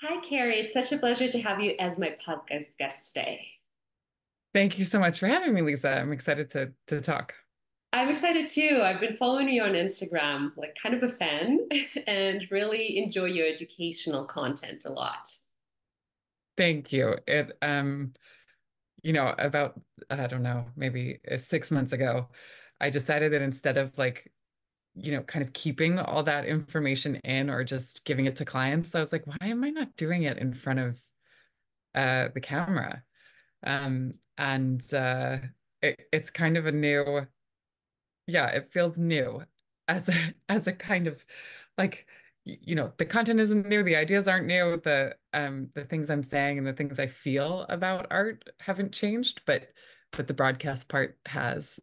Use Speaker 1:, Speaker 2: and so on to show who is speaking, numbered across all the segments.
Speaker 1: Hi, Carrie. It's such a pleasure to have you as my podcast guest today.
Speaker 2: Thank you so much for having me, Lisa. I'm excited to talk.
Speaker 1: I'm excited too. I've been following you on Instagram, like kind of a fan, and really enjoy your educational content a lot.
Speaker 2: Thank you. About I don't know, maybe 6 months ago, I decided that instead of kind of keeping all that information in or just giving it to clients, I was like, why am I not doing it in front of the camera? And it's kind of a new, yeah, it feels new as a kind of like the content isn't new, the ideas aren't new, the things I'm saying and the things I feel about art haven't changed, but the broadcast part has.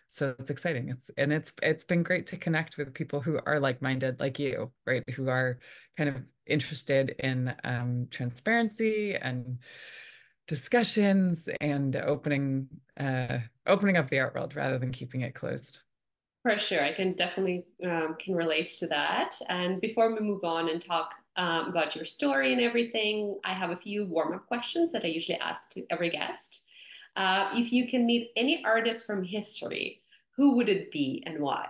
Speaker 2: So it's exciting. It's been great to connect with people who are like-minded like you, right? Who are kind of interested in transparency and discussions and opening up the art world rather than keeping it closed.
Speaker 1: For sure, I can definitely can relate to that. And before we move on and talk about your story and everything, I have a few warm-up questions that I usually ask to every guest. If you can meet any artist from history, who would it be and why?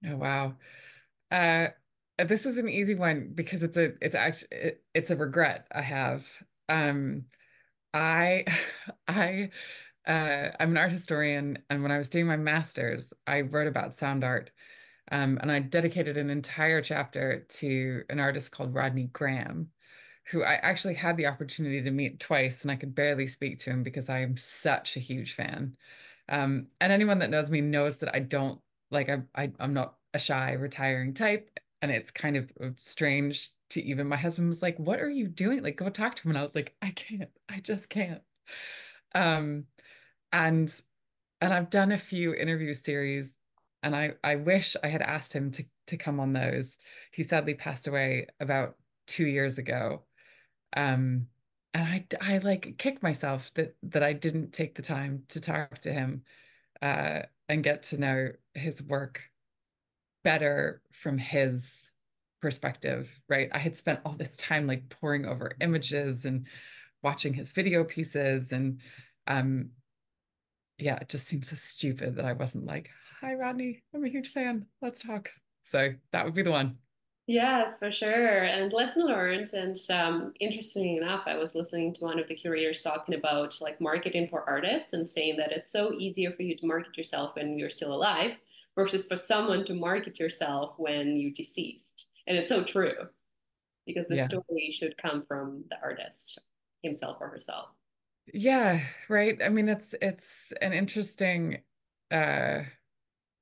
Speaker 2: Oh wow. Uh this is an easy one because it's a regret I have. I I I'm an art historian, and when I was doing my master's, I wrote about sound art. And I dedicated an entire chapter to an artist called Rodney Graham, who I actually had the opportunity to meet twice, and I could barely speak to him because I am such a huge fan. And anyone that knows me knows that I don't like I'm not a shy, retiring type, and it's kind of strange to even my husband was like, "What are you doing? Like, go talk to him." And I was like, "I can't. I just can't." Um, and and I've done a few interview series, and I wish I had asked him to come on those. He sadly passed away about 2 years ago. Um, and I like kicked myself that I didn't take the time to talk to him and get to know his work better from his perspective, right? I had spent all this time like poring over images and watching his video pieces and um yeah, it just seems so stupid that I wasn't like, "Hi Rodney, I'm a huge fan. Let's talk." So that would be the one.
Speaker 1: Yes, for sure. And lesson learned. And interesting enough, I was listening to one of the curators talking about like marketing for artists and saying that it's so easier for you to market yourself when you're still alive versus for someone to market yourself when you're deceased. And it's so true because the
Speaker 2: Yeah.
Speaker 1: story should come from the artist himself or herself.
Speaker 2: Yeah, right. I mean, it's an interesting uh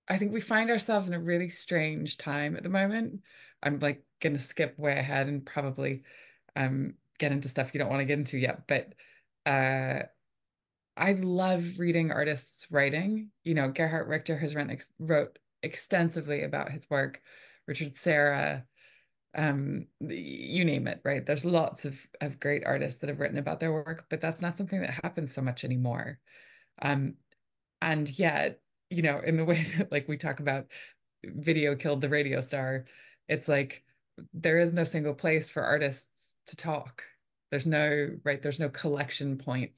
Speaker 2: I think we find ourselves in a really strange time at the moment. I'm like gonna skip way ahead and probably get into stuff you don't want to get into yet, but uh I love reading artists' writing. You know, Gerhard Richter has wrote extensively about his work. Richard Serra, you name it, right? There's lots of great artists that have written about their work, but that's not something that happens so much anymore. Um, and yet, in the way that like we talk about video killed the radio star, it's like there is no single place for artists to talk. There's no collection point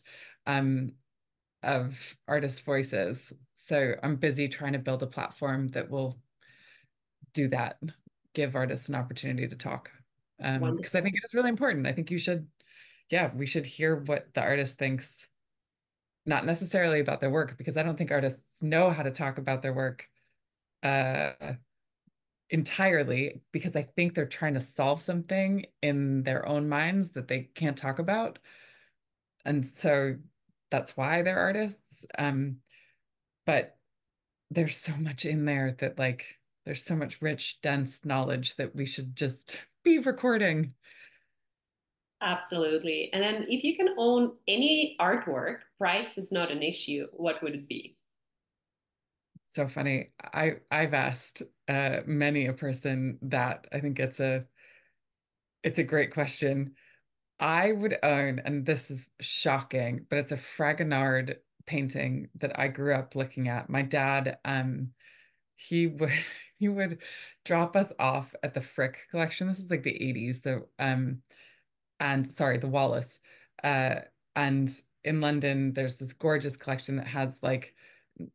Speaker 2: of artist voices. So I'm busy trying to build a platform that will do that, give artists an opportunity to talk. Because I think
Speaker 1: Wonderful.
Speaker 2: it is really important. I think yeah, we should hear what the artist thinks, not necessarily about their work, because I don't think artists know how to talk about their work uh, entirely, because I think they're trying to solve something in their own minds that they can't talk about. And so that's why they're artists. But there's so much in there that like there's so much rich, dense knowledge that we should just be recording.
Speaker 1: Absolutely. And then if you can own any artwork, price is not an issue, what would it be?
Speaker 2: So funny. I've asked many a person that. I think it's a great question. I would own, and this is shocking, but it's a Fragonard painting that I grew up looking at. My dad, he would he would drop us off at the Frick collection. This is like the 80s. So and sorry, the Wallace. Uh and in London there's this gorgeous collection that has like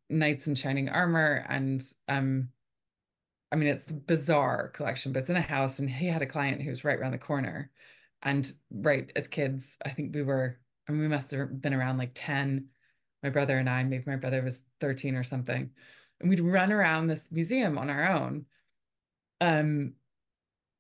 Speaker 2: knights in shining armor and I mean it's a bizarre collection, but it's in a house and he had a client who was right around the corner. And right as kids, I think I mean, we must have been around like 10, my brother and I, maybe my brother was 13 or something. And we'd run around this museum on our own, um,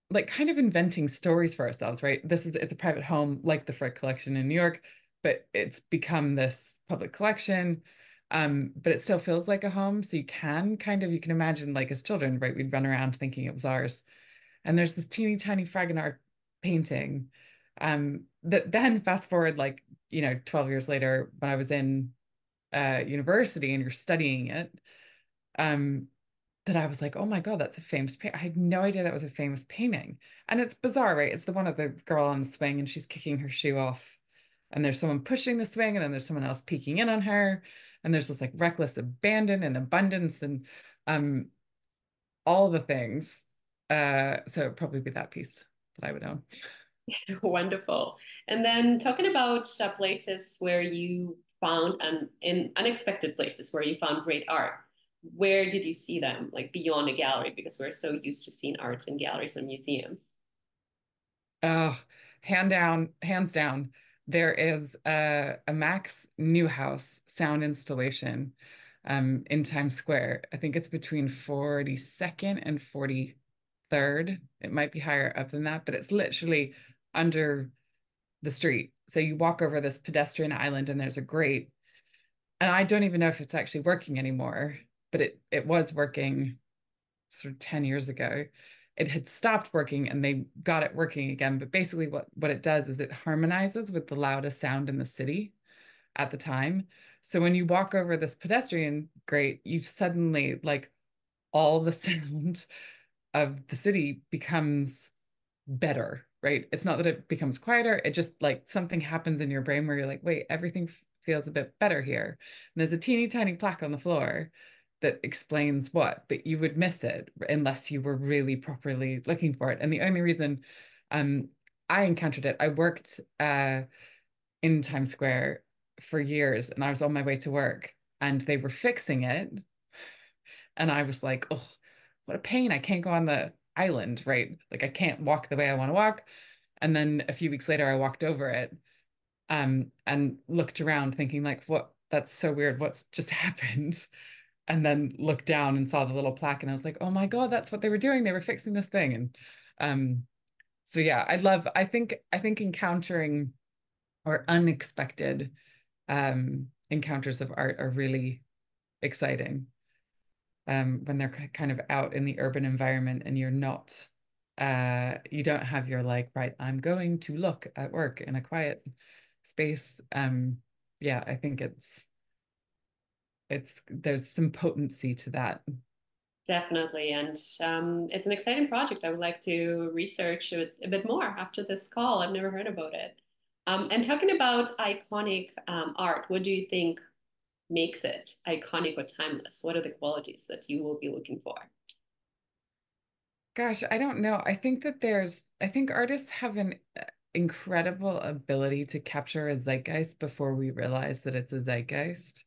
Speaker 2: like kind of inventing stories for ourselves, right? It's a private home like the Frick collection in New York, but it's become this public collection. But it still feels like a home. So you can imagine like as children, right? We'd run around thinking it was ours. And there's this teeny tiny Fragonard painting. That then fast forward like, 12 years later when I was in university and you're studying it, um, that I was like, oh my God, that's a famous painting. I had no idea that was a famous painting. And it's bizarre, right? It's the one of the girl on the swing and she's kicking her shoe off. And there's someone pushing the swing, and then there's someone else peeking in on her. And there's this like reckless abandon and abundance and um all the things. So it'd probably be that piece that I would own.
Speaker 1: Wonderful. And then talking about places where you found in unexpected places where you found great art. Where did you see them, like beyond a gallery? Because we're so used to seeing art in galleries and museums.
Speaker 2: Oh, hands down, there is a Max Newhouse sound installation in Times Square. I think it's between 42nd and 43rd. It might be higher up than that, but it's literally under the street. So you walk over this pedestrian island and there's a grate. And I don't even know if it's actually working anymore, but it was working sort of 10 years ago. It had stopped working and they got it working again. But basically, what it does is it harmonizes with the loudest sound in the city at the time. So when you walk over this pedestrian grate, you suddenly like all the sound of the city becomes better, right? It's not that it becomes quieter, it just like something happens in your brain where you're like, wait, everything feels a bit better here. And there's a teeny tiny plaque on the floor that explains what, but you would miss it unless you were really properly looking for it. And the only reason um, I encountered it, I worked in Times Square for years and I was on my way to work and they were fixing it. And I was like, oh, what a pain. I can't go on the island, right? Like I can't walk the way I want to walk. And then a few weeks later, I walked over it and looked around thinking like, what, that's so weird. What's just happened? And then looked down and saw the little plaque and I was like, oh my God, that's what they were doing. They were fixing this thing. And so yeah, I think encountering or unexpected encounters of art are really exciting when they're kind of out in the urban environment and you don't have your like, right, I'm going to look at work in a quiet space. Yeah, I think there's some potency to that.
Speaker 1: Definitely. And it's an exciting project. I would like to research it a bit more after this call. I've never heard about it. And talking about iconic art, what do you think makes it iconic or timeless? What are the qualities that you will be looking for?
Speaker 2: Gosh, I don't know. I think artists have an incredible ability to capture a zeitgeist before we realize that it's a zeitgeist.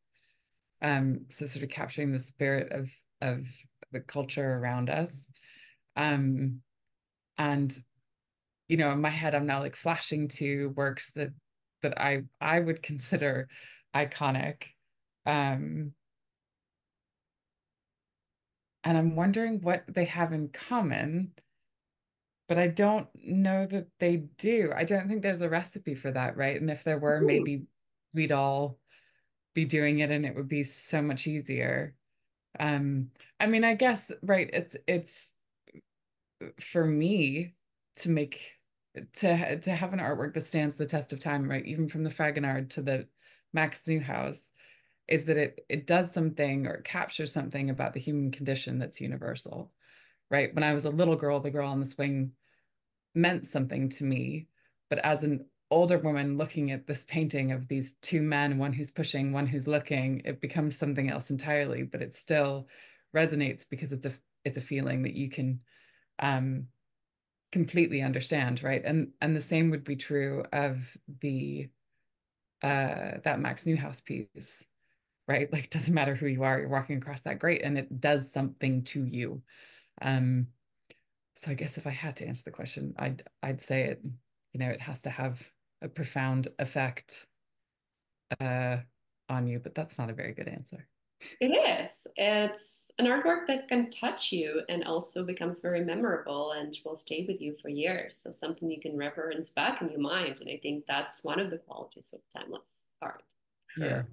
Speaker 2: So sort of capturing the spirit of the culture around us. Um, and in my head, I'm now like flashing to works that I would consider iconic. Um, and I'm wondering what they have in common, but I don't know that they do. I don't think there's a recipe for that, right? And if there were,
Speaker 1: Hmm.
Speaker 2: maybe we'd all be doing it and it would be so much easier. I mean, I guess, right, it's for me to make to have an artwork that stands the test of time, right? Even from the Fragonard to the Max Neuhaus, is that it does something or it captures something about the human condition that's universal, right? When I was a little girl, the girl on the swing meant something to me, but as an older woman looking at this painting of these two men, one who's pushing, one who's looking, it becomes something else entirely, but it's still resonates because it's a feeling that you can um, completely understand, right? And the same would be true of the that Max Newhouse piece, right? Like, it doesn't matter who you are, you're walking across that grate and it does something to you. Um, so I guess if I had to answer the question, I'd say it, it has to have a profound effect uh on you, but that's not a very good answer.
Speaker 1: It is. It's an artwork that can touch you and also becomes very memorable and will stay with you for years. So something you can reference back in your mind. And I think that's one of the qualities of timeless art.
Speaker 2: Yeah.
Speaker 1: Sure.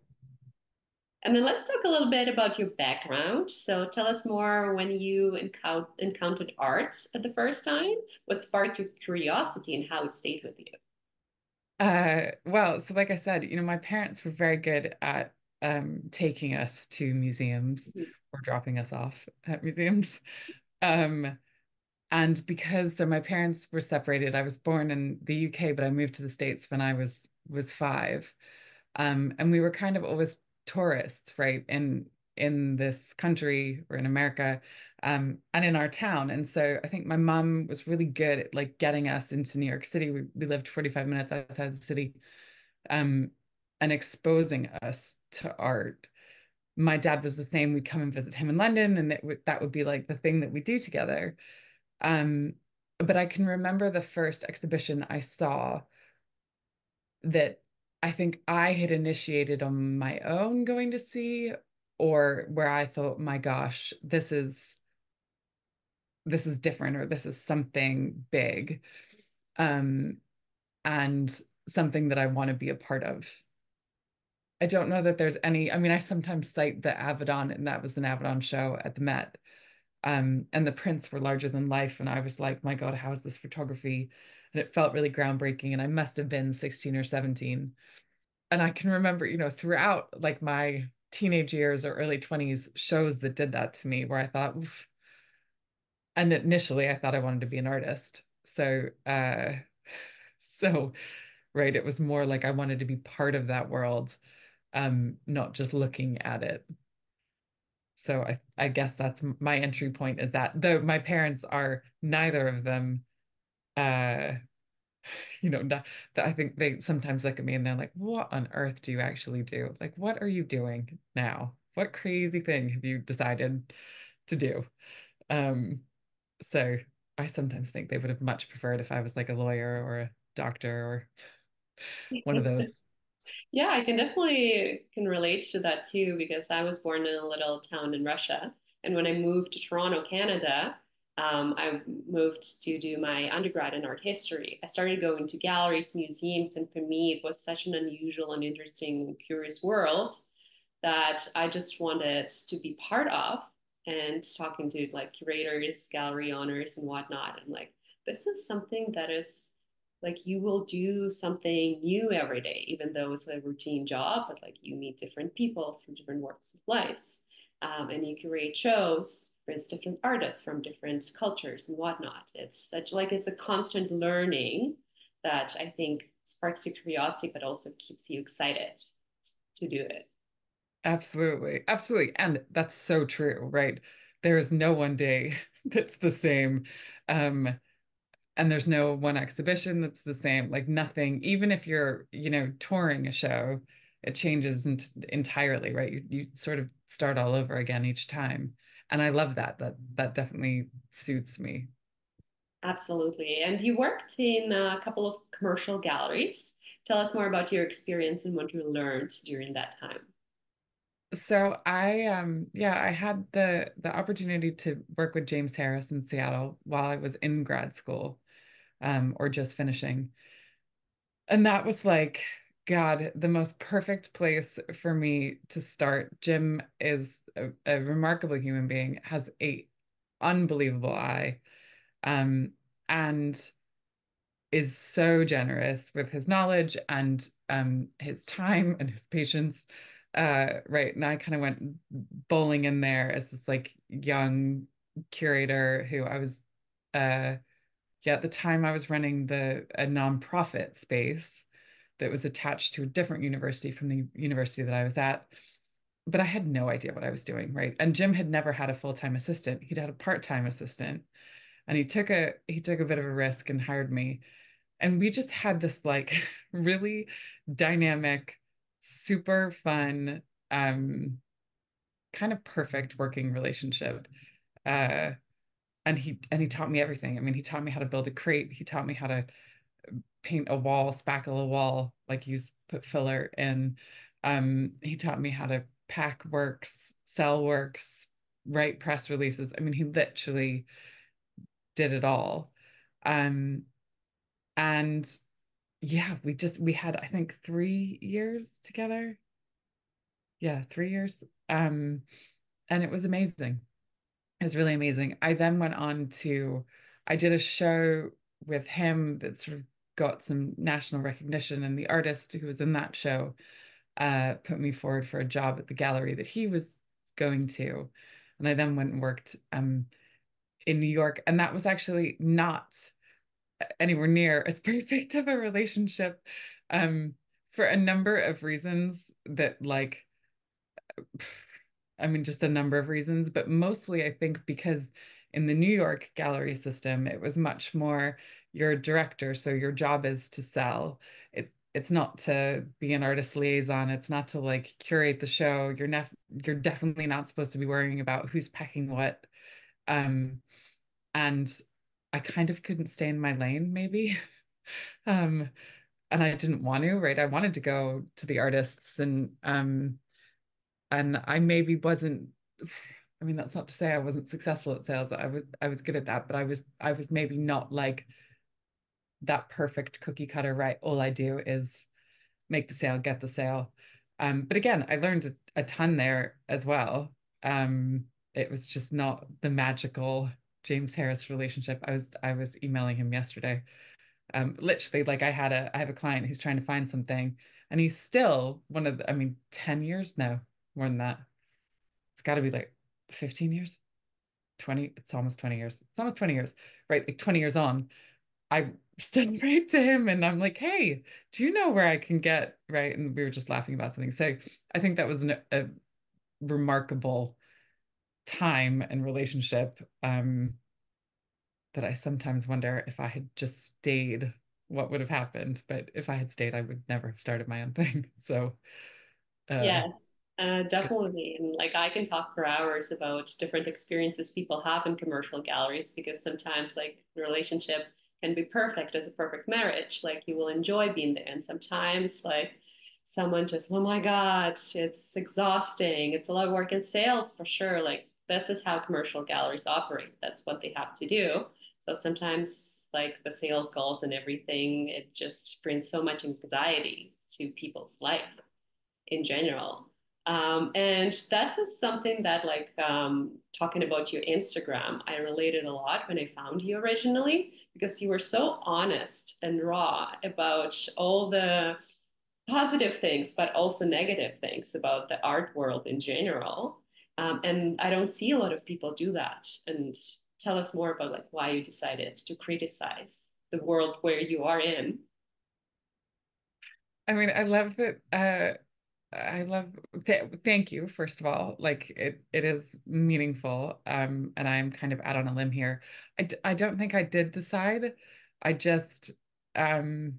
Speaker 1: And then let's talk a little bit about your background. So tell us more when you encountered art at the first time. What sparked your curiosity and how it stayed with you?
Speaker 2: Well, so like I said, my parents were very good at taking us to museums
Speaker 1: Mhm.
Speaker 2: or dropping us off at museums. Um, and because so my parents were separated, I was born in the UK, but I moved to the States when I was 5. And we were kind of always tourists, right, in this country or in America, and in our town. And so I think my mom was really good at like getting us into New York City. We lived 45 minutes outside the city, um, and exposing us to art. My dad was the same. We'd come and visit him in London, and that would be like the thing that we do together. Um, but I can remember the first exhibition I saw that I think I had initiated on my own going to see, or where I thought, my gosh, this is different, or this is something big, um, and something that I want to be a part of. I don't know that there's any, I mean, I sometimes cite the Avedon, and that was an Avedon show at the Met. And the prints were larger than life. And I was like, my God, how is this photography? And it felt really groundbreaking. And I must have been 16 or 17. And I can remember, throughout like my teenage years or early 20s, shows that did that to me where I thought, oof. And initially I thought I wanted to be an artist. So right, it was more like I wanted to be part of that world, not just looking at it. So I guess that's my entry point, is that though my parents are neither of them, uh, not, that I think they sometimes look at me and they're like, what on earth do you actually do? Like, what are you doing now? What crazy thing have you decided to do? Um, so I sometimes think they would have much preferred if I was like a lawyer or a doctor or one of those.
Speaker 1: Yeah, I can definitely can relate to that too because I was born in a little town in Russia, and when I moved to Toronto, Canada, I moved to do my undergrad in art history. I started going to galleries, museums, and for me, it was such an unusual and interesting, curious world that I just wanted to be part of. And talking to like curators, gallery owners, and whatnot, and like this is something that is like you will do something new every day, even though it's a routine job, but like you meet different people through different walks of lives. And you curate shows with different artists from different cultures and whatnot. It's such like it's a constant learning that I think sparks your curiosity, but also keeps you excited to do it.
Speaker 2: Absolutely. Absolutely. And that's so true, right? There is no one day that's the same. Um, and there's no one exhibition that's the same. Like nothing, even if you're, touring a show, it changes entirely, right? You sort of start all over again each time. And I love that. That definitely suits me.
Speaker 1: Absolutely. And you worked in a couple of commercial galleries. Tell us more about your experience and what you learned during that time.
Speaker 2: So I had the opportunity to work with James Harris in Seattle while I was in grad school, or just finishing. And that was like, God, the most perfect place for me to start. Jim is a remarkable human being, has a unbelievable eye, um, and is so generous with his knowledge and his time and his patience. Right. And I kind of went bowling in there as this like young curator who I was yeah, at the time I was running a nonprofit space that was attached to a different university from the university that I was at. but I had no idea what I was doing, right? And Jim had never had a full-time assistant. He'd had a part-time assistant, and he took a bit of a risk and hired me. And we just had this like really dynamic, super fun, um, kind of perfect working relationship. Uh, and he taught me everything. I mean, he taught me how to build a crate. He taught me how to paint a wall, spackle a wall, like use put filler in. He taught me how to pack works, sell works, write press releases. I mean, he literally did it all. Um, and yeah, we had, I think, 3 years together. Yeah, 3 years. And it was amazing. It was really amazing. I then went on to, I did a show with him that sort of got some national recognition, and the artist who was in that show put me forward for a job at the gallery that he was going to. And I then went and worked in New York, and that was actually not anywhere near as perfect of a relationship um, for a number of reasons that, like, I mean, just a number of reasons, but mostly I think because in the New York gallery system, it was much more you're a director, so your job is to sell. It's not to be an artist liaison. It's not to like curate the show. You're definitely not supposed to be worrying about who's packing what. Um, and I kind of couldn't stay in my lane, maybe. Um, and I didn't want to, right? I wanted to go to the artists, and I maybe wasn't, I mean, that's not to say I wasn't successful at sales. I was good at that, but I was maybe not like that perfect cookie cutter, right? All I do is make the sale, get the sale. But again, I learned a ton there as well. It was just not the magical James Harris relationship. I was emailing him yesterday. Literally, like I have a client who's trying to find something, and he's still one of the, I mean, 10 years now, more than that. It's got to be like 15 years, 20, it's almost 20 years. It's almost 20 years, right? Like 20 years on, I still write to him and I'm like, hey, do you know where I can get, right? And we were just laughing about something. So I think that was a remarkable time and relationship that I sometimes wonder if I had just stayed, what would have happened. But if I had stayed, I would never have started my own thing. So uh,
Speaker 1: Yes, definitely. And like I can talk for hours about different experiences people have in commercial galleries because sometimes like the relationship can be perfect as a perfect marriage. Like you will enjoy being there. And sometimes like someone just, oh my God, it's exhausting. It's a lot of work in sales for sure. Like this is how commercial galleries operate. That's what they have to do. So sometimes like the sales calls and everything, it just brings so much anxiety to people's life in general. And that's just something that, like, talking about your Instagram, I related a lot when I found you originally because you were so honest and raw about all the positive things, but also negative things about the art world in general. And I don't see a lot of people do that. And tell us more about like why you decided to criticize the world where you are in.
Speaker 2: I mean, I love that. I love thank you, first of all. Like it is meaningful. And I'm kind of out on a limb here. I don't think I did decide. I just um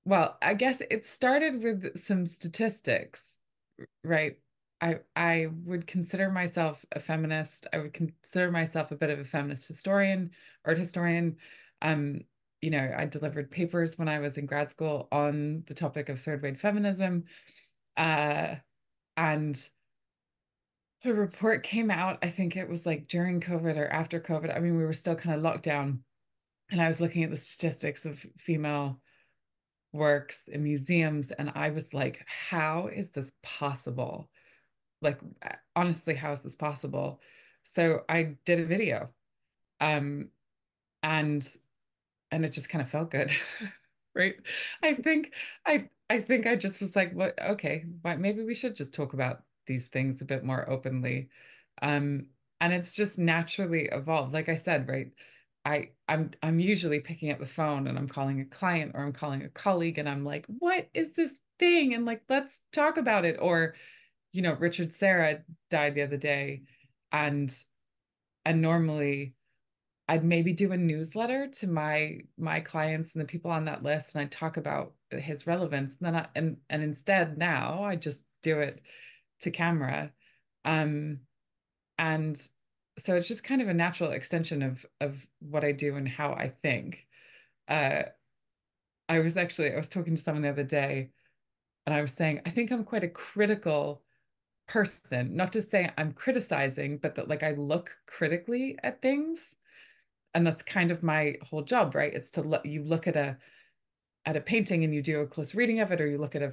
Speaker 2: well, I guess it started with some statistics, right? I would consider myself a feminist. I would consider myself a bit of a feminist historian, art historian. Um, I delivered papers when I was in grad school on the topic of third wave feminism. Uh, and a report came out, I think it was like during COVID or after COVID. I mean, we were still kind of locked down. And I was looking at the statistics of female works in museums, and I was like, how is this possible? Like, honestly, how is this possible? So I did a video, um, and and it just kind of felt good, right? I think I just was like, what? Okay, maybe we should just talk about these things a bit more openly, um, and it's just naturally evolved. Like I said, right? I'm usually picking up the phone and I'm calling a client or I'm calling a colleague and I'm like, what is this thing? And like, let's talk about it. Or Richard Serra died the other day, and normally I'd maybe do a newsletter to my clients and the people on that list, and I'd talk about his relevance. And then and instead now I just do it to camera. Um, and so it's just kind of a natural extension of what I do and how I think. Uh, I was talking to someone the other day, and I was saying I think I'm quite a critical person. Not to say I'm criticizing, but that like I look critically at things, and that's kind of my whole job, right? It's to look you look at a painting and you do a close reading of it, or you look at a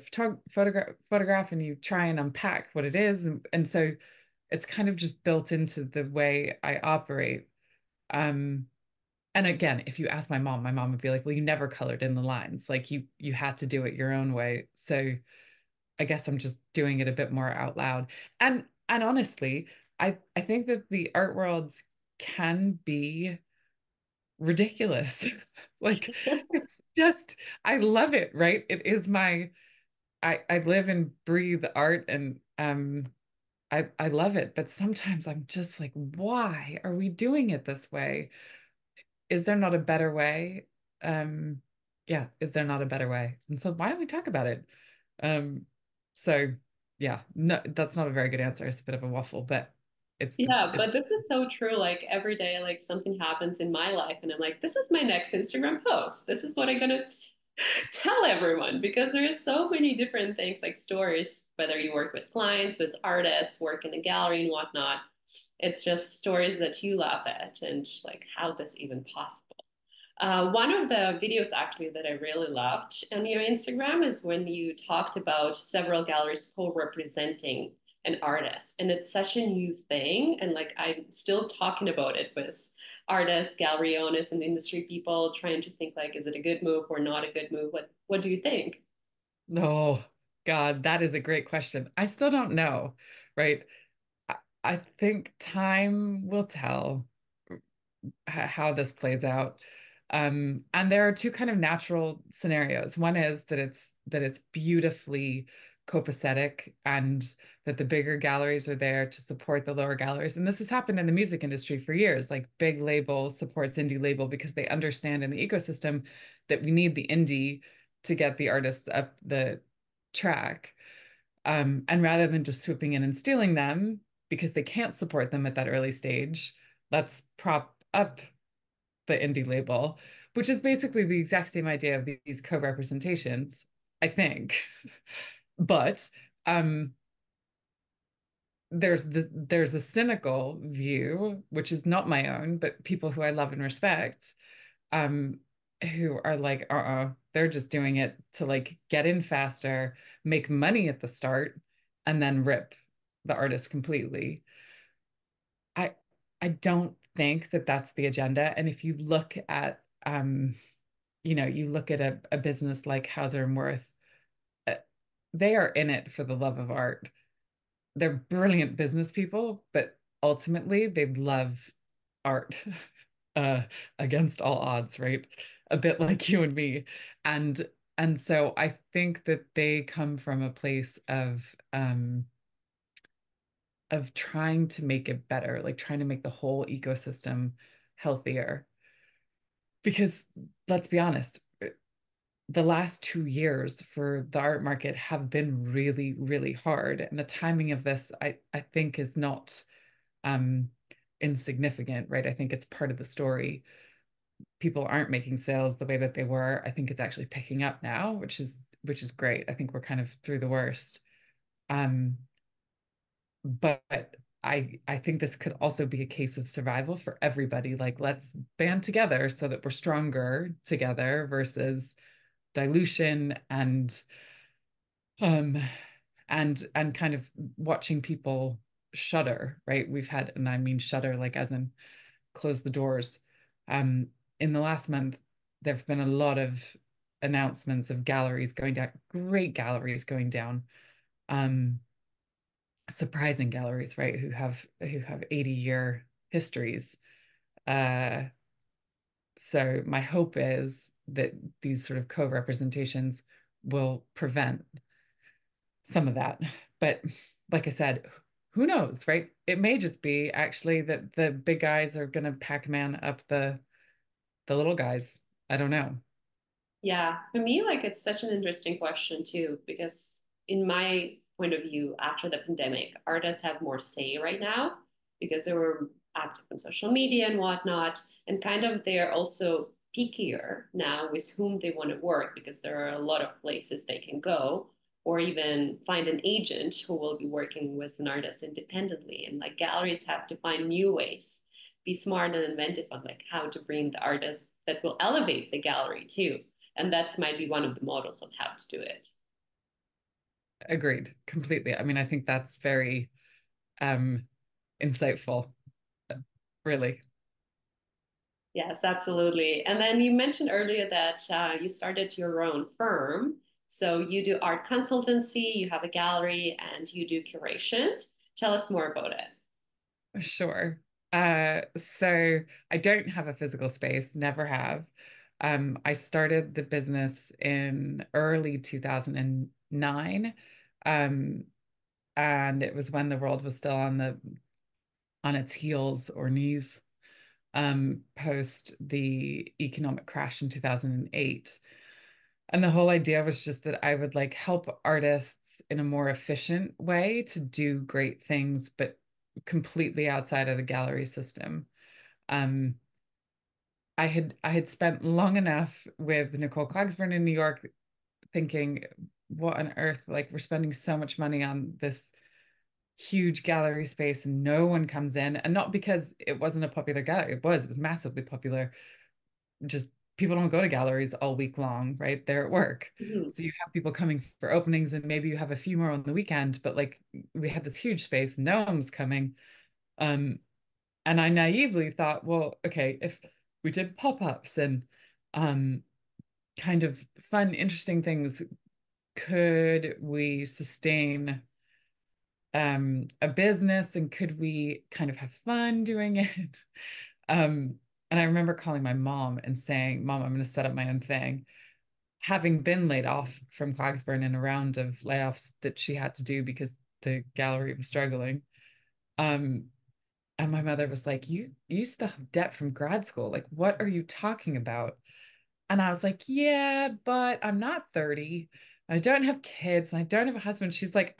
Speaker 2: photograph and you try and unpack what it is, and so it's kind of just built into the way I operate. Um, and again, if you ask my mom would be like, "Well, you never colored in the lines. Like you had to do it your own way." So I guess I'm just doing it a bit more out loud. And honestly, I think that the art worlds can be ridiculous. Like it's just I love it, right? It is my I live and breathe art, and I love it, but sometimes I'm just like, why are we doing it this way? Is there not a better way? Um, yeah, is there not a better way? And so why don't we talk about it? Um, so yeah, no, that's not a very good answer. It's a bit of a waffle, but
Speaker 1: Yeah,
Speaker 2: it's
Speaker 1: but this is so true. Like every day, like something happens in my life, and I'm like, this is my next Instagram post. This is what I'm gonna tell everyone because there is so many different things, like stories, whether you work with clients, with artists, work in a gallery and whatnot. It's just stories that you laugh at and like how this even possible. One of the videos actually that I really loved on your Instagram is when you talked about several galleries co-representing an artist. And it's such a new thing. And like I'm still talking about it with artists, gallery owners, and industry people trying to think like, is it a good move or not a good move? What do you think?
Speaker 2: oh God, that is a great question. I still don't know, right? I think time will tell how this plays out. And there are two kind of natural scenarios. One is that it's beautifully copacetic, and that the bigger galleries are there to support the lower galleries. And this has happened in the music industry for years. Like big label supports indie label because they understand in the ecosystem that we need the indie to get the artists up the track. And rather than just swooping in and stealing them because they can't support them at that early stage, let's prop up the indie label, which is basically the exact same idea of these co-representations, I think. But um, there's a cynical view, which is not my own, but people who I love and respect, um, who are like, they're just doing it to like get in faster, make money at the start, and then rip the artist completely. I I don't think that that's the agenda. And if you look at you look at a business like Hauser and Wirth, uh, they are in it for the love of art. They're brilliant business people, but ultimately they love art uh, against all odds, right? A bit like you and me. And so I think that they come from a place of trying to make it better, like trying to make the whole ecosystem healthier. Because let's be honest, the last 2 years for the art market have been really, really hard. And the timing of this, I think, is not um, insignificant, right? I think it's part of the story. People aren't making sales the way that they were. I think it's actually picking up now, which is great. I think we're kind of through the worst. Um, but I think this could also be a case of survival for everybody. Like, let's band together so that we're stronger together versus dilution um and kind of watching people shudder, right? We've had, and I mean shudder like as in close the doors. Um, in the last month, there have been a lot of announcements of galleries going down, great galleries going down. Um, Surprising galleries, right? Who have 80-year histories. Uh, so my hope is that these sort of co-representations will prevent some of that. But like I said, who knows, right? It may just be actually that the big guys are going to Pac-Man up the little guys. I don't know.
Speaker 1: Yeah, for me, like it's such an interesting question too, because in my point of view, after the pandemic, artists have more say right now because they were active on social media and whatnot, and kind of they're also pickier now with whom they want to work because there are a lot of places they can go or even find an agent who will be working with an artist independently. And like galleries have to find new ways, be smart and inventive on like how to bring the artist that will elevate the gallery too, and that might be one of the models of how to do it.
Speaker 2: Agreed, completely. I mean, I think that's very um insightful, really.
Speaker 1: Yes, absolutely. And then you mentioned earlier that you started your own firm. So you do art consultancy, you have a gallery, and you do curation. Tell us more about it.
Speaker 2: Sure. So I don't have a physical space, never have. I started the business in early 2009. Um, and it was when the world was still on its heels or knees, post the economic crash in 2008. And the whole idea was just that I would like help artists in a more efficient way to do great things, but completely outside of the gallery system. Um, I had spent long enough with Nicole Klagsbrun in New York thinking, what on earth? Like we're spending so much money on this huge gallery space and no one comes in. And not because it wasn't a popular gallery, it was massively popular. Just people don't go to galleries all week long, right? They're at work.
Speaker 1: Mhm.
Speaker 2: So you have people coming for openings and maybe you have a few more on the weekend, but like we had this huge space, no one was coming. Um, and I naively thought, well, okay, if we did pop-ups and um kind of fun, interesting things, could we sustain a business and could we kind of have fun doing it? Um, and I remember calling my mom and saying, Mom, I'm going to set up my own thing. Having been laid off from Klagsburn in a round of layoffs that she had to do because the gallery was struggling. Um, and my mother was like, you still have debt from grad school. Like, what are you talking about? And I was like, yeah, but I'm not 30. I don't have kids and I don't have a husband. She's like,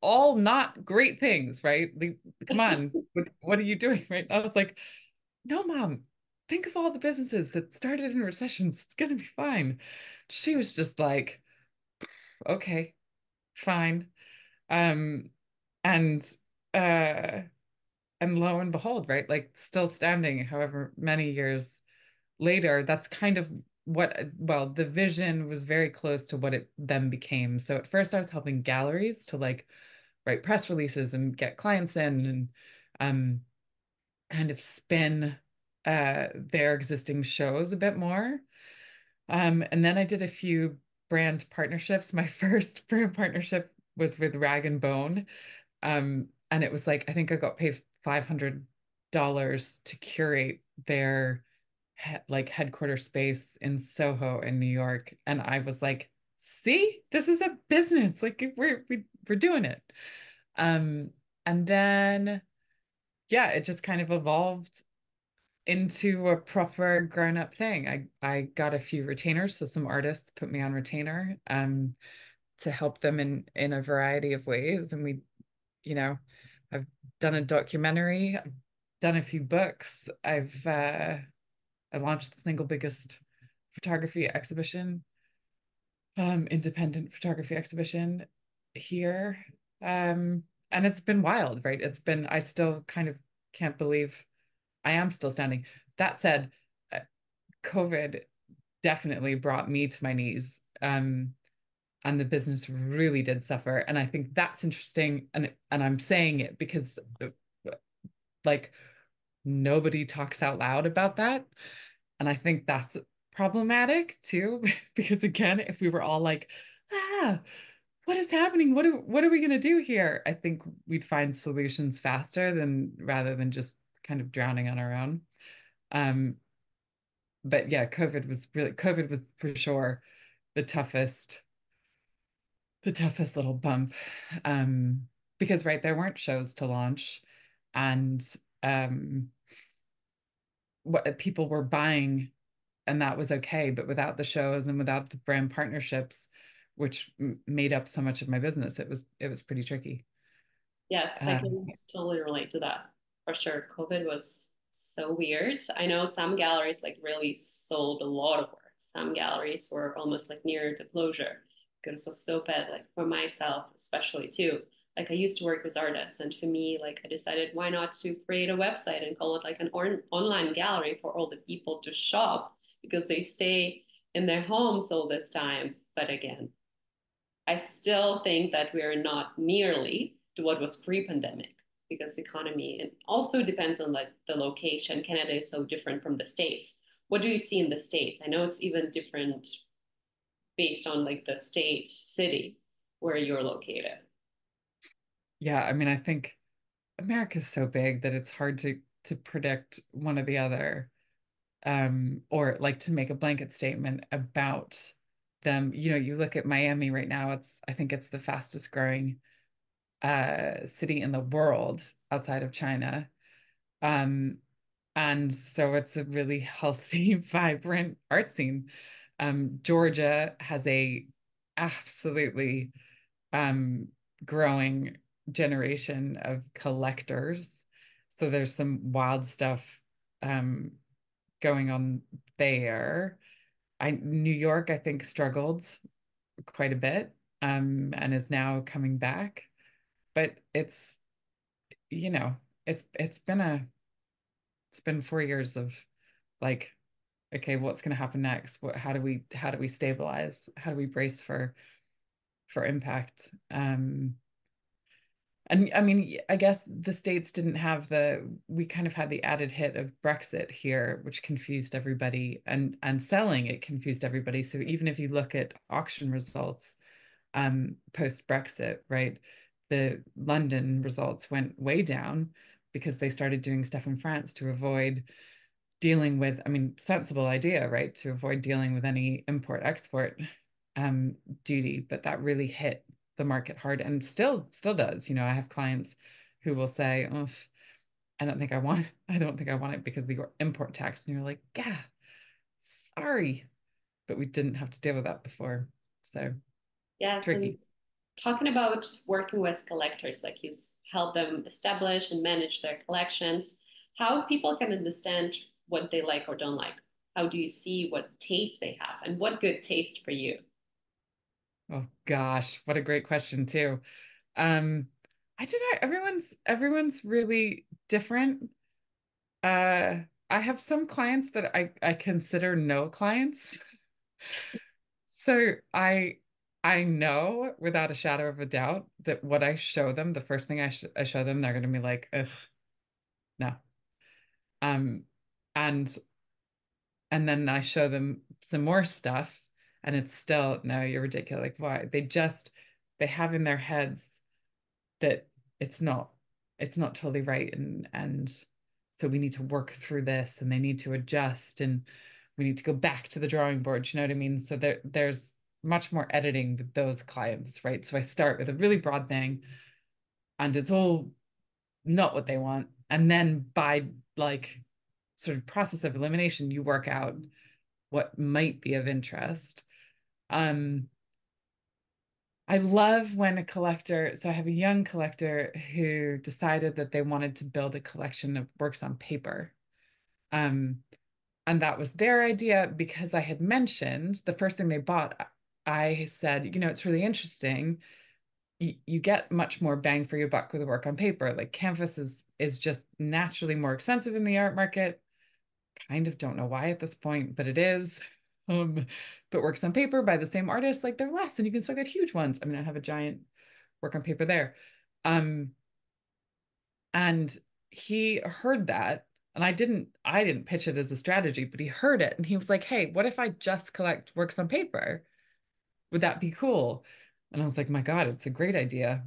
Speaker 2: all not great things, right? Like, come on, what are you doing? Right? I was like, no, mom, think of all the businesses that started in recessions. It's going to be fine. She was just like, okay, fine. Um, and, uh, and lo and behold, right? Like still standing, however many years later, that's kind of what, well, the vision was very close to what it then became. So at first I was helping galleries to like write press releases and get clients in and um, kind of spin their existing shows a bit more. And then I did a few brand partnerships. My first brand partnership was with Rag and Bone. And it was like, I think I got paid $500 to curate their like headquarter space in Soho in New York. And I was like, see, this is a business. Like we're doing it. Um, and then yeah, it just kind of evolved into a proper grown-up thing. I got a few retainers, so some artists put me on retainer to help them in a variety of ways. And we, you know, I've done a documentary, I've done a few books. I launched the single biggest photography exhibition, independent photography exhibition here. And it's been wild, right? I still kind of can't believe I am still standing. That said, uh, COVID definitely brought me to my knees. And the business really did suffer. And I think that's interesting. And I'm saying it because like nobody talks out loud about that. And I think that's problematic too, because again, if we were all like, ah, what is happening? What are we going to do here? I think we'd find solutions faster than rather than just kind of drowning on our own. Um, but yeah, COVID was for sure the toughest, the toughest little bump. Um, because right, there weren't shows to launch, and um what people were buying, and that was okay. But without the shows and without the brand partnerships, which made up so much of my business, it was pretty tricky.
Speaker 1: Yes, I
Speaker 2: Um,
Speaker 1: can totally relate to that for sure. COVID was so weird. I know some galleries like really sold a lot of work. Some galleries were almost like near to closure because it was so bad, like for myself, especially too. Like I used to work with artists, and for me, like I decided why not to create a website and call it like an online gallery for all the people to shop because they stay in their homes all this time. But again, I still think that we are not nearly to what was pre-pandemic because the economy it also depends on like the location. Canada is so different from the States. What do you see in the States? I know it's even different based on like the state, city where you're located.
Speaker 2: yeah, I mean, I think America's so big that it's hard to predict one or the other, or like to make a blanket statement about them. You look at Miami right now, I think it's the fastest growing city in the world outside of China. Um, and so it's a really healthy, vibrant art scene. Georgia has a absolutely um, growing generation of collectors. So there's some wild stuff um, going on there. New York, I think, struggled quite a bit, and is now coming back. But you know, it's been 4 years of like, okay, what's going to happen next? How do we stabilize? How do we brace for impact? And I mean, I guess the States didn't have we kind of had the added hit of Brexit here, which confused everybody, and selling it confused everybody. So even if you look at auction results, post Brexit, right, the London results went way down because they started doing stuff in France to avoid dealing with, I mean, sensible idea, right, to avoid dealing with any import export duty, but that really hit the market hard and still does. I have clients who will say, "Oh, I don't think I want it. I don't think I want it because we got import tax." And you're like, "Yeah, sorry, but we didn't have to deal with that before." So
Speaker 1: Yes, and
Speaker 2: tricky.
Speaker 1: talking about working with collectors, like you help them establish and manage their collections, how people can understand what they like or don't like. How do you see what taste they have and what good taste for you?
Speaker 2: Oh gosh, what a great question too. Um, I don't know. Everyone's really different. Uh, I have some clients that I consider no clients. So I know without a shadow of a doubt that what I show them, the first thing I show them, they're going to be like, ugh, no. Um, and and then I show them some more stuff, and it's still, no, you're ridiculous. Like, why? They have in their heads that it's not it's not totally right, and so we need to work through this, and they need to adjust, and we need to go back to the drawing board. You know what I mean? So there's much more editing with those clients, right? So I start with a really broad thing, and it's all not what they want, and then by like sort of process of elimination, you work out what might be of interest. um I love when a collector, so I have a young collector who decided that they wanted to build a collection of works on paper. Um, and that was their idea because I had mentioned the first thing they bought. I said, it's really interesting. You get much more bang for your buck with a work on paper. Like canvas is just naturally more expensive in the art market. Kind of don't know why at this point, but it is. Um, but works on paper by the same artist, like they're less, and you can still get huge ones. I mean, I have a giant work on paper there. Um, and he heard that, and I didn't pitch it as a strategy, but he heard it and he was like, "Hey, what if I just collect works on paper? Would that be cool?" And I was like, "My God, it's a great idea."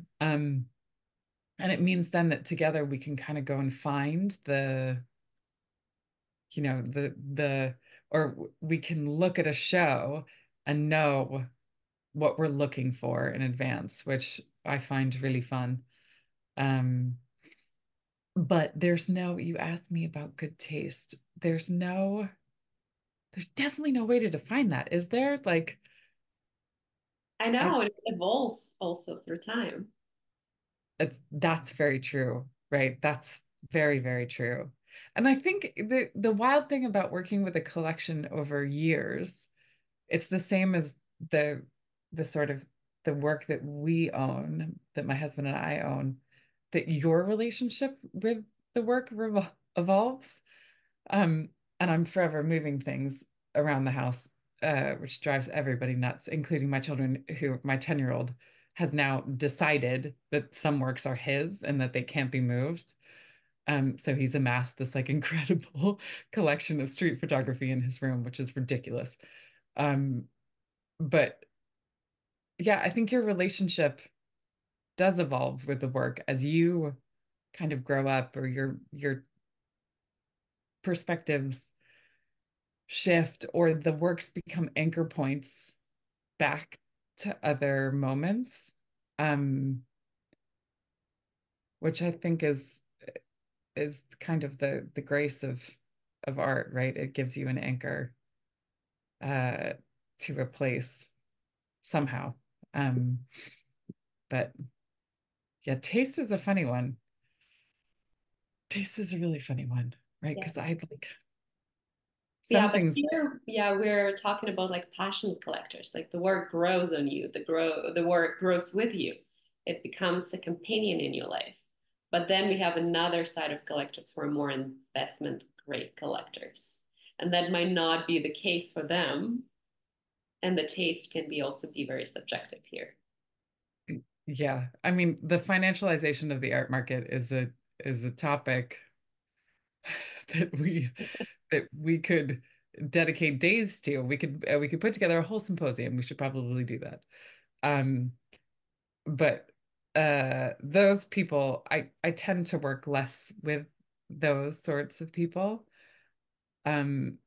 Speaker 2: And it means then that together we can kind of go and find the or we can look at a show and know what we're looking for in advance, which I find really fun. Um, but there's no, you asked me about good taste. There's definitely no way to define that. Is there? Like,
Speaker 1: I
Speaker 2: I
Speaker 1: know it evolves also through time.
Speaker 2: that's very true, right? That's very, very true. And I think the wild thing about working with a collection over years, it's the same as the the sort of the work that we own, that my husband and I own, that your relationship with the work evolves. Um, and I'm forever moving things around the house, which drives everybody nuts, including my children, who my 10-year-old has now decided that some works are his and that they can't be moved. So he's amassed this like incredible collection of street photography in his room, which is ridiculous. Um, but yeah, I think your relationship does evolve with the work as you kind of grow up, or your perspectives shift, or the works become anchor points back to other moments, um, which I think is kind of the grace of art, right? It gives you an anchor uh, to a place somehow. Um, but yeah, taste is a funny one. Taste is a really funny one, right?
Speaker 1: Yeah.
Speaker 2: Because I like
Speaker 1: Yeah,
Speaker 2: some
Speaker 1: but
Speaker 2: things.
Speaker 1: here, yeah, we're talking about like passionate collectors. Like the work grows on you, the work grows with you. It becomes a companion in your life. But then we have another side of collectors who are more investment grade collectors. And that might not be the case for them. And the taste can be also be very subjective here.
Speaker 2: Yeah, I mean, the financialization of the art market is a topic that we could dedicate days to. We could put together a whole symposium. We should probably do that. Um, but those people, I tend to work less with those sorts of people.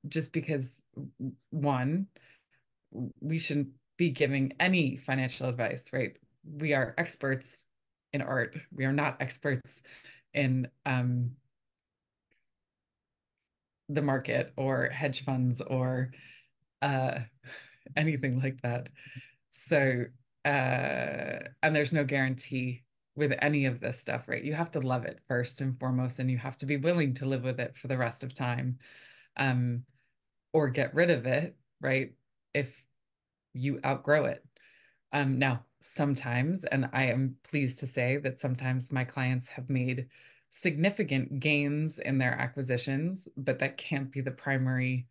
Speaker 2: Just because one, we shouldn't be giving any financial advice, right? We are experts in art. We are not experts in the market or hedge funds or uh, anything like that. So, and there's no guarantee with any of this stuff, right? You have to love it first and foremost, and you have to be willing to live with it for the rest of time, um, or get rid of it, right? If you outgrow it. Now, sometimes, and I am pleased to say that sometimes my clients have made significant gains in their acquisitions, but that can't be the primary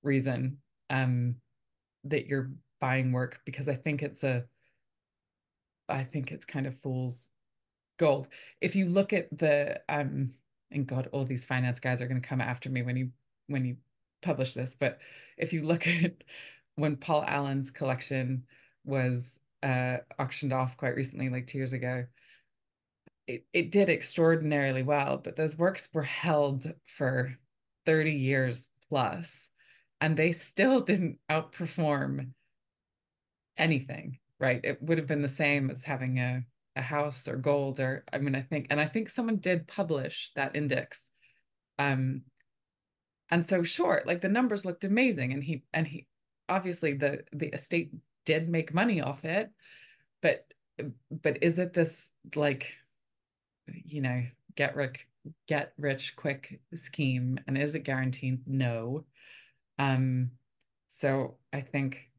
Speaker 2: reason that you're buying work, because I think it's kind of fool's gold. If you look at and God, all these finance guys are going to come after me when you publish this, but if you look at when Paul Allen's collection was auctioned off quite recently, like 2 years ago, it did extraordinarily well, but those works were held for 30 years plus, and they still didn't outperform anything, right? It would have been the same as having a house or gold, or I mean, I think someone did publish that index. Um, and so sure, like the numbers looked amazing, and he obviously the estate did make money off it, but is it this like, you know, get rich quick scheme, and is it guaranteed? No. Um, so I think,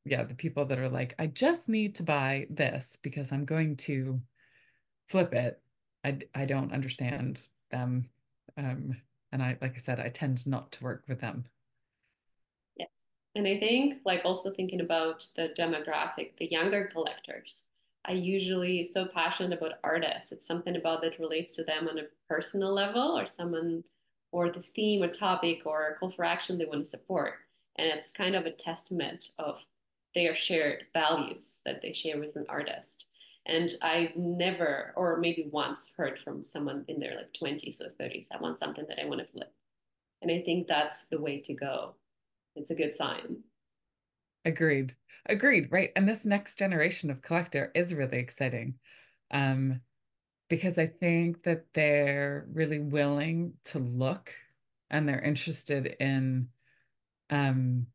Speaker 2: yeah, the people that are like, I just need to buy this because I'm going to flip it. I don't understand them. And like I said, I tend not to work with them.
Speaker 1: Yes. And I think, like, also thinking about the demographic, the younger collectors, I usually so passionate about artists. It's something about that relates to them on a personal level, or someone, or the theme or topic or call for action they want to support. And it's kind of a testament of their shared values that they share with an artist. And I've never, or maybe once, heard from someone in their like 20s or 30s, I want something that I want to flip. And I think that's the way to go. It's a good sign.
Speaker 2: Agreed. Agreed. Right. And this next generation of collector is really exciting. Um, because I think that they're really willing to look and they're interested in um,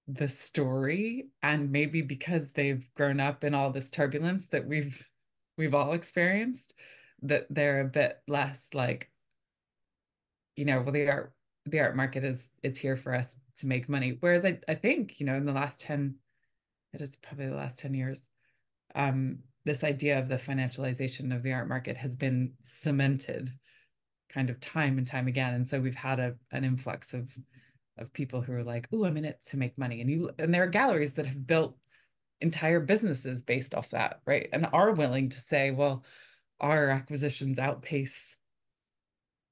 Speaker 2: the story, and maybe because they've grown up in all this turbulence that we've all experienced, that they're a bit less like, well, the art market is here for us to make money. Whereas I think, in the last 10, it is probably the last 10 years, this idea of the financialization of the art market has been cemented kind of time and time again. And so we've had an influx of people who are like, oh, I'm in it to make money. And there are galleries that have built entire businesses based off that, right? And are willing to say, well, our acquisitions outpace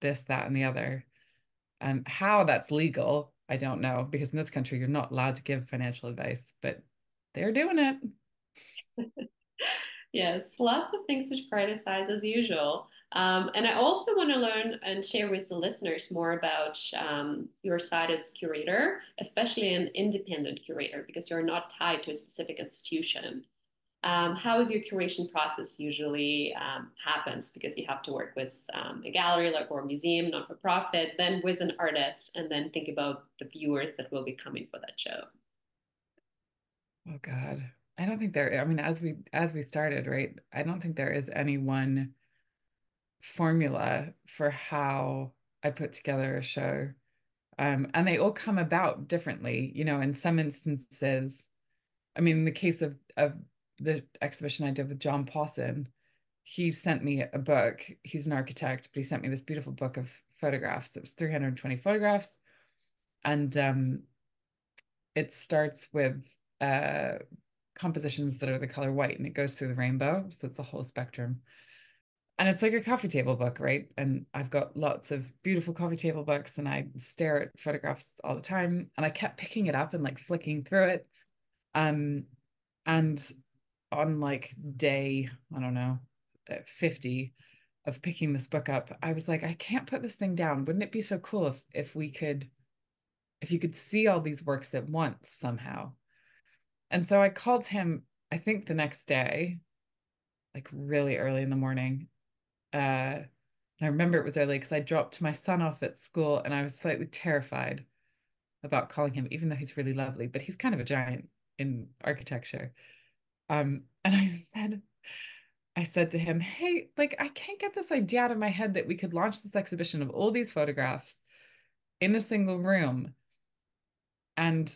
Speaker 2: this, that, and the other. How that's legal, I don't know, because in this country, you're not allowed to give financial advice, but they're doing it.
Speaker 1: Yes, lots of things to criticize as usual. And I also want to learn and share with the listeners more about your side as curator, especially an independent curator, because you're not tied to a specific institution. How is your curation process usually happens? Because you have to work with a gallery like or a museum, not for profit, then with an artist, and then think about the viewers that will be coming for that show.
Speaker 2: Oh God. I don't think there, I mean, as we started, right? I don't think there is any one formula for how I put together a show. And they all come about differently. In some instances, I mean, in the case of the exhibition I did with John Pawson, he sent me a book. He's an architect, but he sent me this beautiful book of photographs. It was 320 photographs. And it starts with compositions that are the color white, and it goes through the rainbow. So it's the whole spectrum. And it's like a coffee table book, right? And I've got lots of beautiful coffee table books, and I stare at photographs all the time. And I kept picking it up and like flicking through it. Um, and on like day, I don't know, 50 of picking this book up, I was like, I can't put this thing down. Wouldn't it be so cool if you could see all these works at once somehow? And so I called him, I think the next day, like really early in the morning. And I remember it was early because I dropped my son off at school and I was slightly terrified about calling him, even though he's really lovely, but he's kind of a giant in architecture. And I said to him, hey, like, I can't get this idea out of my head that we could launch this exhibition of all these photographs in a single room. And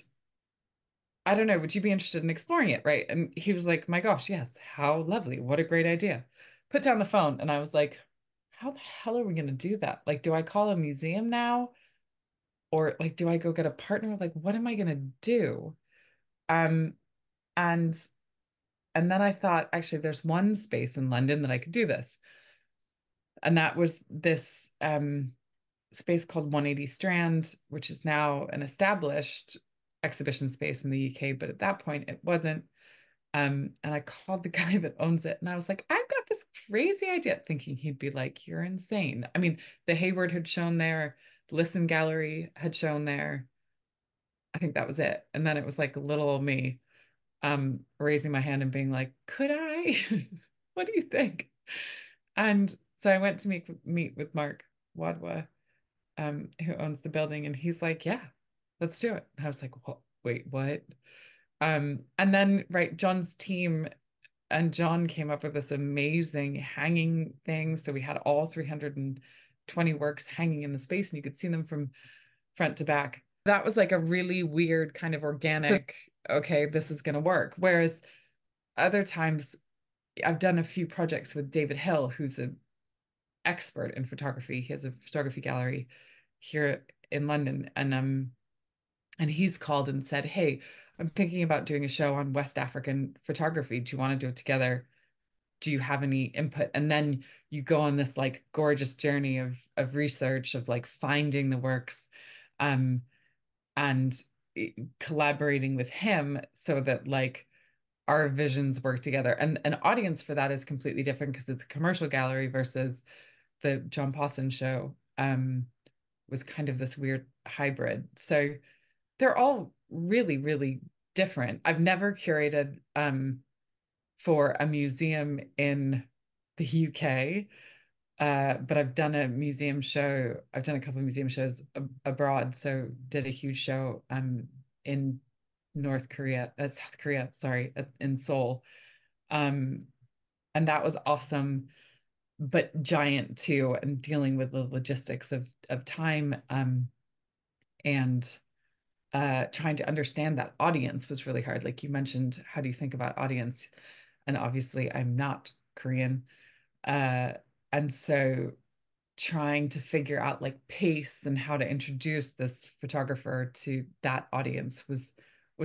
Speaker 2: I don't know, would you be interested in exploring it? Right. And he was like, my gosh, yes, how lovely. What a great idea. Put down the phone. And I was like, how the hell are we going to do that? Like, do I call a museum now? Or like, do I go get a partner? Like, what am I going to do? Um, and and then I thought, actually, there's one space in London that I could do this. And that was this space called 180 Strand, which is now an established exhibition space in the UK, but at that point it wasn't. And I called the guy that owns it and I was like, I've got this crazy idea, thinking he'd be like, you're insane. I mean, the Hayward had shown there, Listen Gallery had shown there. I think that was it. And then it was like little old me raising my hand and being like, could I? What do you think? And so I went to meet with Mark Wadwa, who owns the building, and he's like, yeah, let's do it. And I was like, what? Wait, what? And then right, John's team and John came up with this amazing hanging thing. So we had all 320 works hanging in the space, and you could see them from front to back. That was like a really weird kind of organic, okay, this is going to work. Whereas other times I've done a few projects with David Hill, who's an expert in photography. He has a photography gallery here in London, and he's called and said, "Hey, I'm thinking about doing a show on West African photography. Do you want to do it together? Do you have any input?" And then you go on this like gorgeous journey of research, of like finding the works, um, and collaborating with him so that like our visions work together. And an audience for that is completely different because it's a commercial gallery versus the John Pawson show was kind of this weird hybrid. So they're all really, really different. I've never curated for a museum in the UK. But I've done a museum show. I've done a couple of museum shows abroad. So did a huge show in North Korea, South Korea, sorry, in Seoul. Um, and that was awesome, but giant too, and dealing with the logistics of time and trying to understand that audience was really hard. Like you mentioned, how do you think about audience? And obviously, I'm not Korean. Uh, and so trying to figure out like pace and how to introduce this photographer to that audience was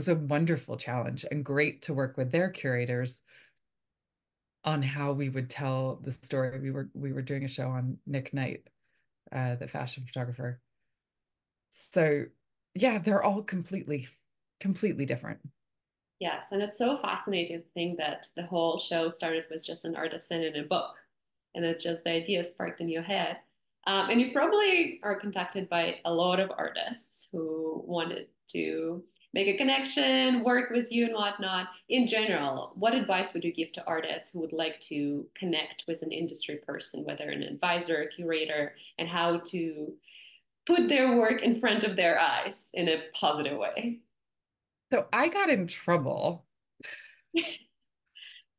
Speaker 2: a wonderful challenge and great to work with their curators on how we would tell the story. We were doing a show on Nick Knight, the fashion photographer. So yeah, they're all completely different.
Speaker 1: Yes, and it's so fascinating to think that the whole show started with just an artist sending a book, and it's just the idea sparked in your head. And you probably are contacted by a lot of artists who wanted to make a connection, work with you, and whatnot. In general, what advice would you give to artists who would like to connect with an industry person, whether an advisor, a curator, and how to put their work in front of their eyes in a positive way?
Speaker 2: So I got in trouble.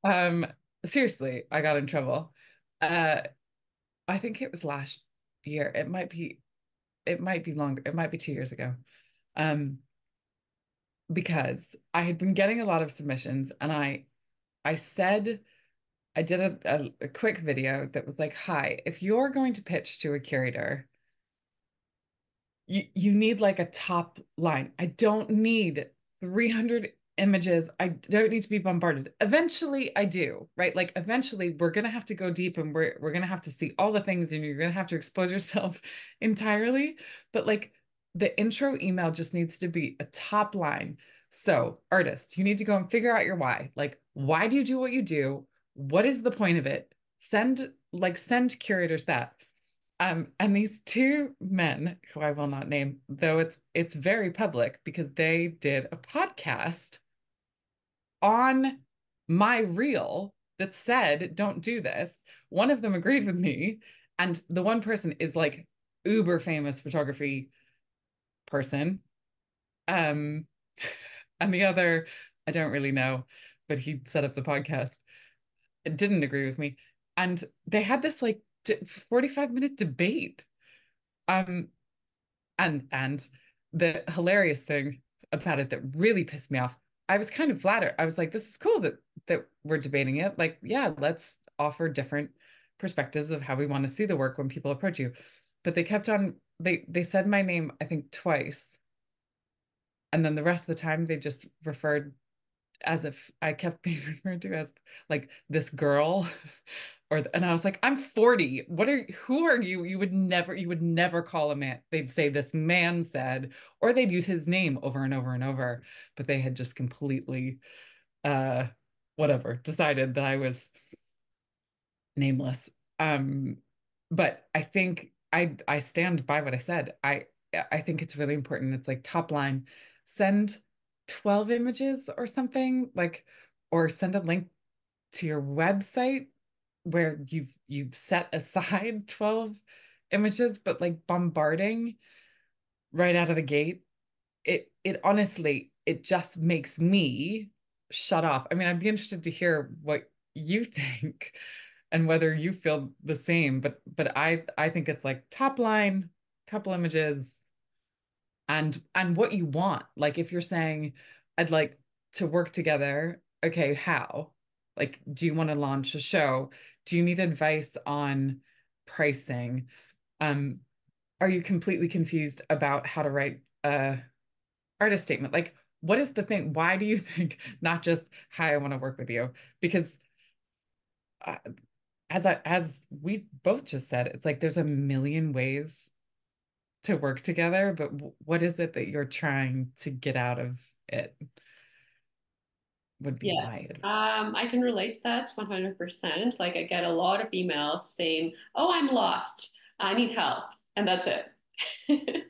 Speaker 2: Um, Seriously, I got in trouble. Uh, I think it was last year. It might be longer. It might be 2 years ago. Um, because I had been getting a lot of submissions and I said I did a quick video that was like, hi, if you're going to pitch to a curator, you need like a top line. I don't need 300 images. I don't need to be bombarded. Eventually I do, right? Like eventually we're going to have to go deep and we're going to have to see all the things and you're going to have to expose yourself entirely. But like the intro email just needs to be a top line. So, artists, you need to go and figure out your why. Like, why do you do what you do? What is the point of it? Send curators that. And these two men, who I will not name, though it's very public because they did a podcast on my reel that said, don't do this. One of them agreed with me, and the one person is like uber famous photography person. Um, and the other, I don't really know, but he set up the podcast. It didn't agree with me. And they had this like 45-minute debate. Um, and the hilarious thing about it that really pissed me off, I was kind of flattered. I was like, this is cool that we're debating it. Like, yeah, let's offer different perspectives of how we want to see the work when people approach you. But they kept on, they said my name, I think, twice. And then the rest of the time they just referred as if I kept being referred to as like this girl and I was like, I'm 40. Who are you? You would never call a man. They'd say this man said, or they'd use his name over and over and over, but they had just completely uh whatever, decided that I was nameless. Um, but I think I stand by what I said. I think it's really important. It's like top line, send 12 images or something, like, or send a link to your website where you've set aside 12 images, but like bombarding right out of the gate, it honestly, it just makes me shut off. I mean, I'd be interested to hear what you think and whether you feel the same, but I think it's like top line, couple images, and what you want. Like if you're saying, I'd like to work together, okay, how? Like, do you want to launch a show? Do you need advice on pricing? Um, are you completely confused about how to write a artist statement? Like, what is the thing? Why do you think not just hi, I want to work with you? Because uh, as we both just said, it's like there's a million ways to work together, but what is it that you're trying to get out of it? Would be my
Speaker 1: Yes,
Speaker 2: advice.
Speaker 1: I can relate to that 100%. Like, I get a lot of emails saying, "Oh, I'm lost. I need help," and that's it.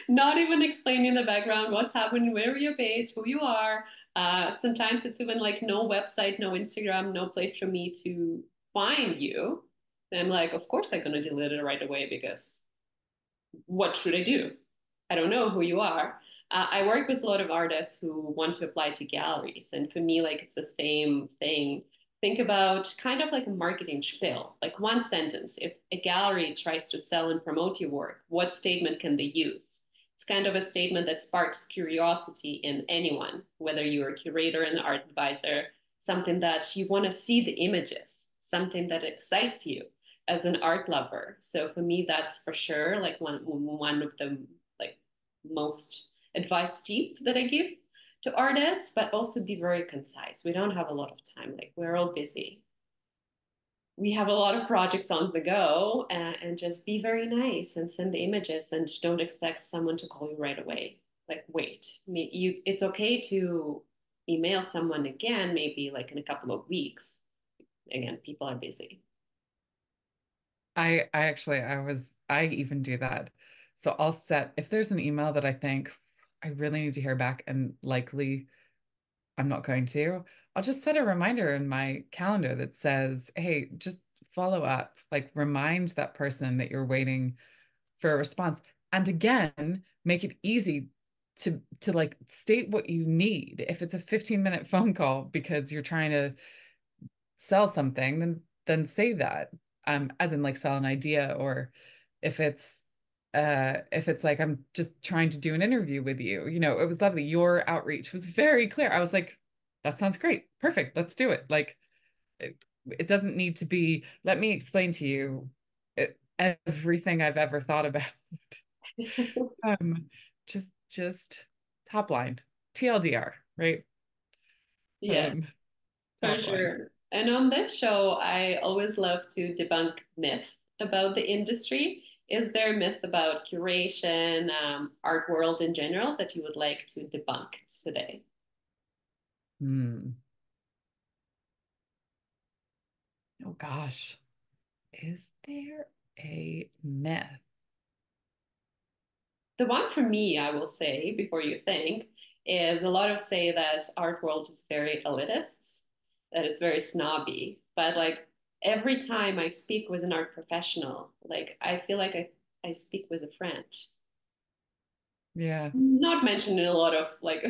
Speaker 1: Not even explaining the background, what's happening, where you're based, who you are. Sometimes it's even like no website, no Instagram, no place for me to find you, then I'm like, of course I'm gonna delete it right away because what should I do? I don't know who you are. I work with a lot of artists who want to apply to galleries, and for me, like it's the same thing. Think about kind of like a marketing spiel, like one sentence. If a gallery tries to sell and promote your work, what statement can they use? It's kind of a statement that sparks curiosity in anyone, whether you're a curator, an art advisor, something that you want to see the images, something that excites you as an art lover. So for me, that's for sure like one of the like most advice tip that I give to artists, but also be very concise. We don't have a lot of time. Like we're all busy. We have a lot of projects on the go, and just be very nice and send the images and don't expect someone to call you right away. Like wait, it's okay to email someone again, maybe like in a couple of weeks. Again, people are busy.
Speaker 2: I actually I even do that. So I'll set if there's an email that I think I really need to hear back and likely I'm not going to, I'll just set a reminder in my calendar that says, hey, just follow up, like remind that person that you're waiting for a response. And again, make it easy to like state what you need. If it's a 15-minute phone call because you're trying to sell something, then say that. As in like sell an idea, or if it's if it's like I'm just trying to do an interview with you, it was lovely. Your outreach was very clear. I was like, that sounds great. Perfect. Let's do it. Like it doesn't need to be, let me explain to you everything I've ever thought about. Um, just top line, TLDR, right?
Speaker 1: Yeah.
Speaker 2: Um,
Speaker 1: For
Speaker 2: top line.
Speaker 1: sure. And on this show, I always love to debunk myths about the industry. Is there a myth about curation, art world in general that you would like to debunk today?
Speaker 2: Hmm. Oh gosh. Is there a myth?
Speaker 1: The one for me, I will say, before you think, is a lot of say that art world is very elitist, that it's very snobby. But like every time I speak with an art professional, like I feel like I speak with a friend.
Speaker 2: Yeah.
Speaker 1: Not mentioned in a lot of like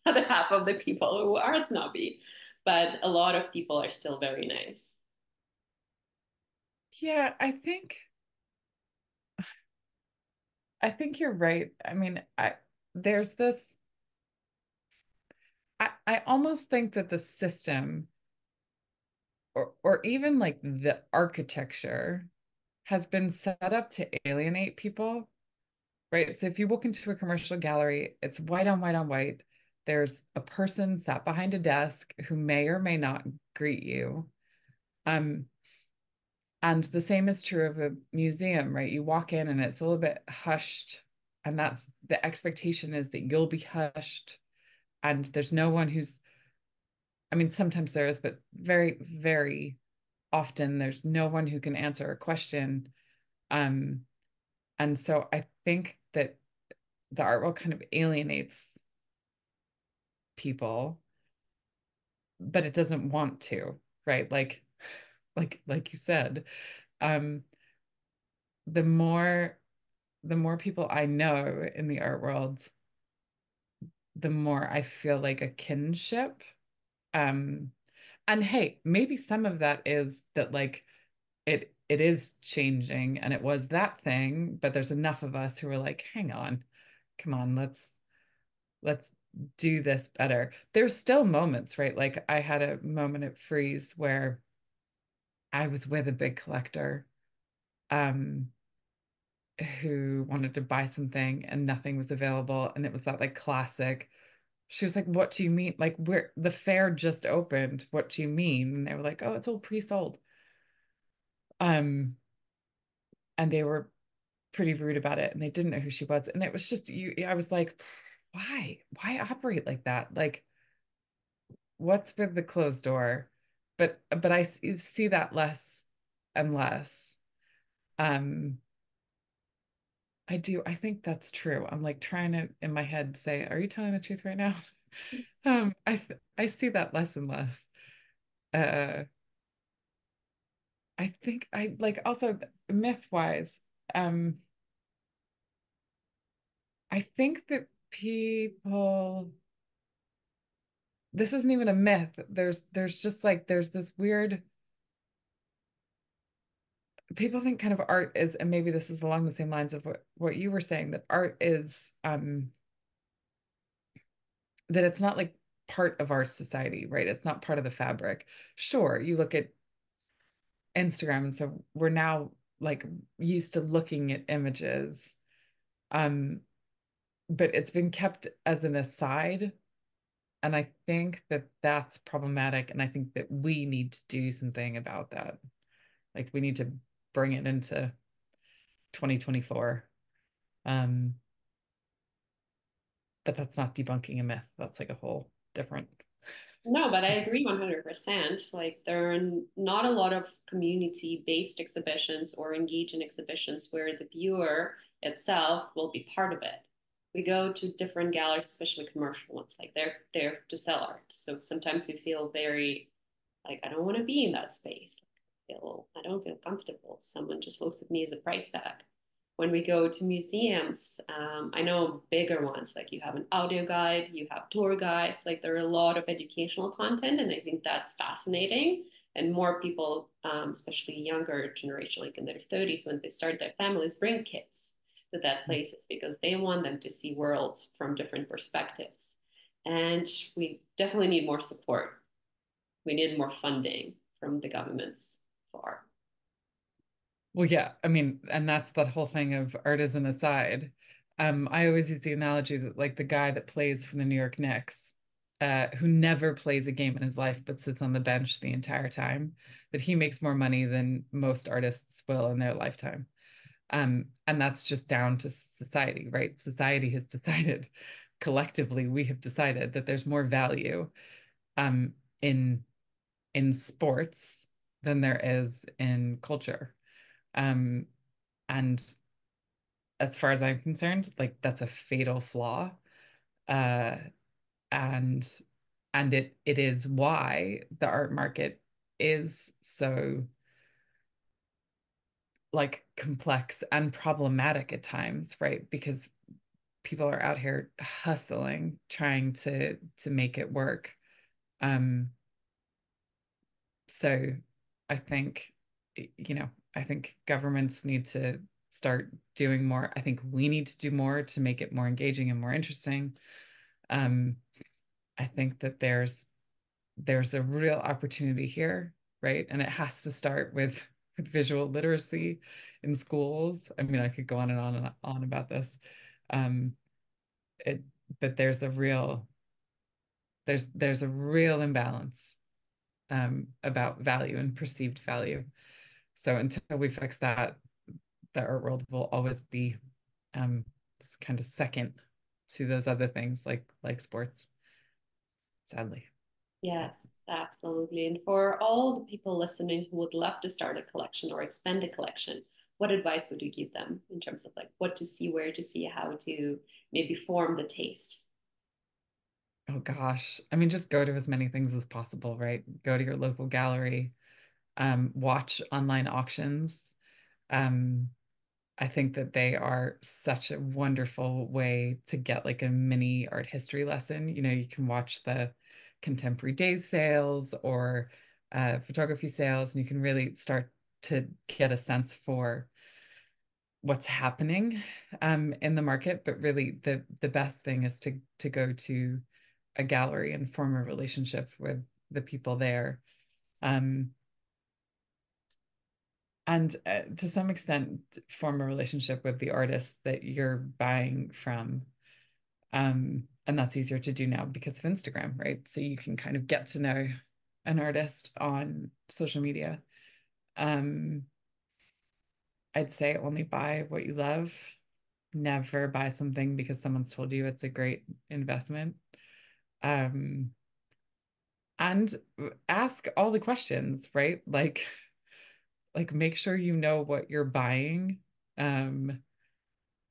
Speaker 1: other half of the people who are snobby, but a lot of people are still very nice.
Speaker 2: Yeah, I think you're right. I mean, there's this I almost think that the system or even like the architecture has been set up to alienate people, right? So if you walk into a commercial gallery, it's white on white on white. There's a person sat behind a desk who may or may not greet you. Um, and the same is true of a museum, right? You walk in and it's a little bit hushed, and that's the expectation is that you'll be hushed, and there's no one who's, I mean, sometimes there is, but very, very often there's no one who can answer a question. Um, and so I think that the art world kind of alienates people, but it doesn't want to, right? Like you said, um, the more the more people I know in the art world, the more I feel like a kinship. Um, and hey, maybe some of that is that like it is changing and it was that thing, but there's enough of us who are like, hang on, come on, let's do this better. There's still moments, right? Like I had a moment at Freeze where I was with a big collector um who wanted to buy something and nothing was available. And it was that like classic. She was like, what do you mean? Like, where the fair just opened. What do you mean? And they were like, oh, it's all pre-sold. Um, and they were pretty rude about it and they didn't know who she was. And it was just you, I was like, why? Why operate like that? Like, what's with the closed door? But I see that less and less. Um, I do. I think that's true. I'm like trying to in my head say, are you telling the truth right now? I see that less and less. Uh, I think I like also myth wise, um, I think that people, this isn't even a myth. There's just like there's this weird, people think kind of art is, and maybe this is along the same lines of what you were saying, that art is that it's not like part of our society, right? It's not part of the fabric. Sure, you look at Instagram, and so we're now like used to looking at images. Um, but it's been kept as an aside. And I think that that's problematic. And I think that we need to do something about that. Like we need to bring it into 2024. Um, but that's not debunking a myth. That's like a whole different.
Speaker 1: No, but I agree 100%. Like, there are not a lot of community-based exhibitions or engaging exhibitions where the viewer itself will be part of it. We go to different galleries, especially commercial ones, like they're there to sell art. So sometimes you feel very like, I don't want to be in that space. I don't feel comfortable. Someone just looks at me as a price tag. When we go to museums, I know bigger ones, like you have an audio guide, you have tour guides, like there are a lot of educational content, and I think that's fascinating. And more people, especially younger generation, like in their 30s, when they start their families, bring kids to that places because they want them to see worlds from different perspectives. And we definitely need more support. We need more funding from the governments for.
Speaker 2: Well, yeah, I mean, and that's that whole thing of art as an aside. I always use the analogy that like the guy that plays for the New York Knicks, who never plays a game in his life but sits on the bench the entire time, that he makes more money than most artists will in their lifetime. And that's just down to society, right? Society has decided, collectively, we have decided that there's more value um, in sports than there is in culture. Um, and as far as I'm concerned, like that's a fatal flaw. Uh, and it is why the art market is so like complex and problematic at times, right? Because people are out here hustling, trying to make it work. Um, so I think, I think governments need to start doing more. I think we need to do more to make it more engaging and more interesting. Um, I think that there's a real opportunity here, right? And it has to start with visual literacy in schools. I mean, I could go on and on about this. Um, it, but there's a real imbalance about value and perceived value. So until we fix that, the art world will always be um, kind of second to those other things like sports, sadly. But
Speaker 1: Yes, absolutely. And for all the people listening who would love to start a collection or expand a collection, what advice would you give them in terms of like what to see, where to see, how to maybe form the taste?
Speaker 2: oh gosh, I mean, just go to as many things as possible, right? Go to your local gallery, watch online auctions. Um, I think that they are such a wonderful way to get like a mini art history lesson. You can watch the contemporary day sales or photography sales, and you can really start to get a sense for what's happening in the market. But really, the best thing is to go to a gallery and form a relationship with the people there. Um, and to some extent, form a relationship with the artists that you're buying from. And that's easier to do now because of Instagram, right? So you can kind of get to know an artist on social media. Um, I'd say only buy what you love. Never buy something because someone's told you it's a great investment. Um, and ask all the questions, right? Like make sure you know what you're buying, um,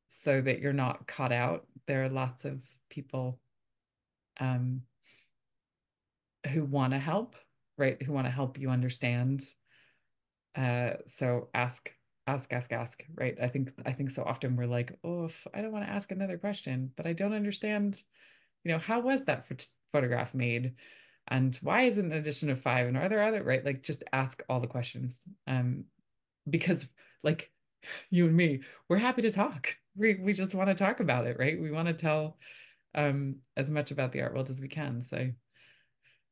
Speaker 2: so that you're not caught out. There are lots of people um, who want to help, right? Who want to help you understand So ask, right? I think so often we're like, oh, if I don't want to ask another question, but I don't understand, how was that photograph made? And why is it an edition of five? And are there other, right? Like just ask all the questions. Because like you and me, we're happy to talk. We just want to talk about it, right? We want to tell as much about the art world as we can. So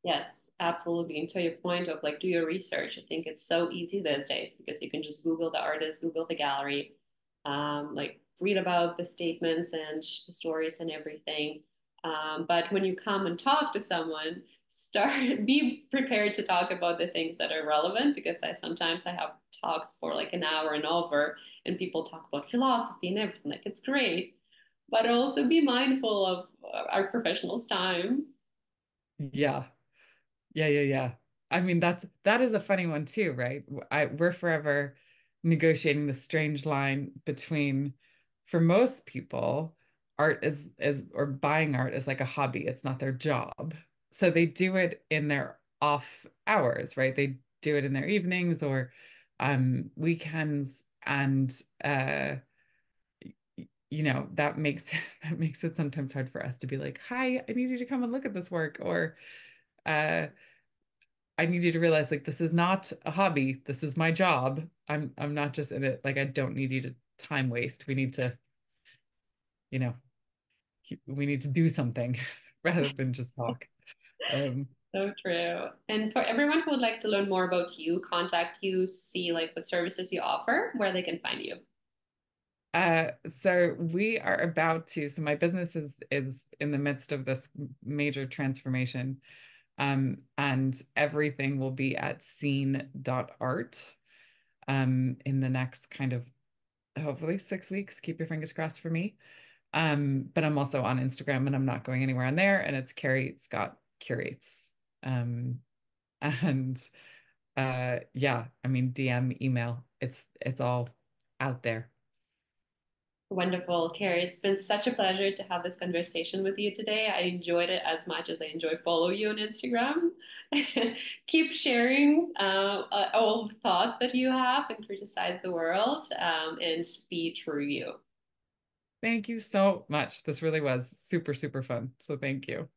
Speaker 1: Yes, absolutely. And to your point of like do your research, I think it's so easy these days because you can just Google the artist, Google the gallery, like read about the statements and the stories and everything. But when you come and talk to someone, start be prepared to talk about the things that are relevant because I have talks for like an hour and over, and people talk about philosophy and everything. Like it's great, but also be mindful of our professionals' time.
Speaker 2: yeah, yeah. I mean, that is a funny one too, right? We're forever negotiating the strange line between, for most people, art is or buying art is like a hobby. It's not their job. So they do it in their off hours, right? They do it in their evenings or weekends, and that makes that makes it sometimes hard for us to be like, "Hi, I need you to come and look at this work," or uh I need you to realize like this is not a hobby. This is my job. I'm not just in it. Like I don't need you to time waste. You know, we need to do something rather than just talk. Um,
Speaker 1: So true. And for everyone who would like to learn more about you, contact you, see like what services you offer, where they can find you.
Speaker 2: so we are about to, so my business is in the midst of this major transformation. And everything will be at scene.art in the next kind of hopefully 6 weeks. Keep your fingers crossed for me. But I'm also on Instagram and I'm not going anywhere on there. And it's Carrie Scott Curates. Um, and yeah, I mean DM, email, it's all out there.
Speaker 1: Wonderful, Carrie. It's been such a pleasure to have this conversation with you today. I enjoyed it as much as I enjoy follow you on Instagram. Keep sharing all the thoughts that you have and criticize the world and be true you.
Speaker 2: Thank you so much. This really was super, super fun. So thank you.